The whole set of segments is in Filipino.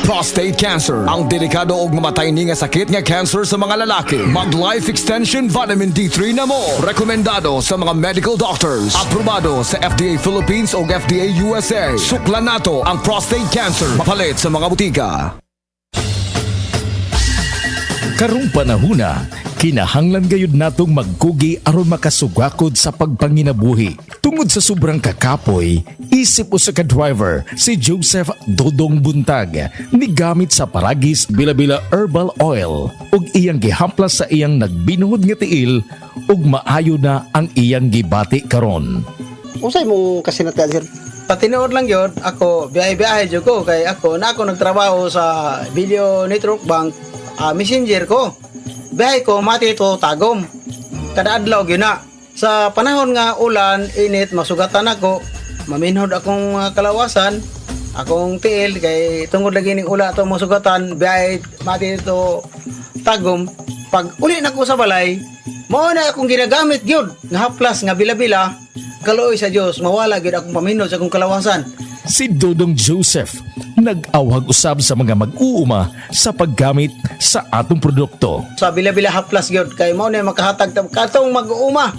prostate cancer. Ang delikado og mamatay ni nga sakit nga cancer sa mga lalaki. Mag Life Extension Vitamin D3 na mo. Rekomendado sa mga medical doctors. Aprobado sa FDA Philippines o FDA USA. Suklan nato ang prostate cancer. Mapalit sa mga butika. Karong panahuna, kinahanglan gayud natong magkugi aron makasugakod sa pagpanginabuhi. Tungod sa sobrang kakapoy, isip usa ka driver si Joseph Dodong Buntag nigamit sa Paragis Bila-Bila Herbal Oil ug iyang gihamplas sa iyang nagbinuhod nga tiil ug maayo na ang iyang gibati karon. Usay mong kasinatian, sir? Patinood lang yun, ako biyahe-biyahe dyan ko kay ako nagtrabaho sa Video Network Bank messenger ko. Biyahe ko mati ito tagom. Kada adlaw yun na. Sa panahon nga ulan, init, masugatan ako, maminhod akong kalawasan, akong tiil kay tungod lagi ning ula itong masugatan, biyahe mati ito tagom. Pag uli na ko sa balay, mao na akong ginagamit yun, nga haplas, nga bila-bila, kaloy sa Dios mawala gid akong paminod sa akong kalawasan. Si Dodong Joseph nag-awhag usab sa mga mag-uuma sa paggamit sa atong produkto. Sa bila-bila haplas gyud kay mao na makahatag katong mag-uuma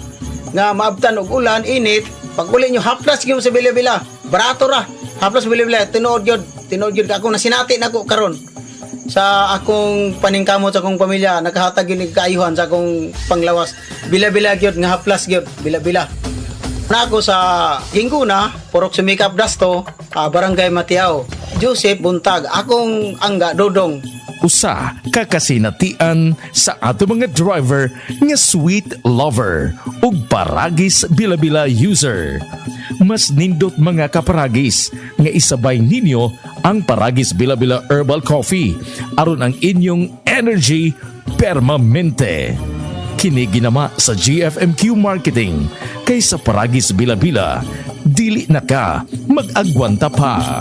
nga maabtan og ulan init, pag uli nyo haplas gyud sa bila-bila, barato ra. Haplas bila-bila tinuod gyud ako nasinati nako karon sa akong paningkamot sa akong pamilya, nakahatag gyud kaayuhan sa akong panglawas. Bila-bila gyud nga haplas gyud, bila-bila. Na ako sa Ginguna, Purok Sumikap Dasto, Barangay Matiao. Joseph Buntag, akong angga Dodong. Usa kakasinatian sa ato mga driver nga sweet lover ug Paragis Bila-Bila user. Mas nindot mga kaparagis nga isabay ninyo ang Paragis Bila-Bila Herbal Coffee aron ang inyong energy permanente. Kini ginama sa GFMQ Marketing kay sa Paragis Bila-Bila dili na ka mag-agwanta pa.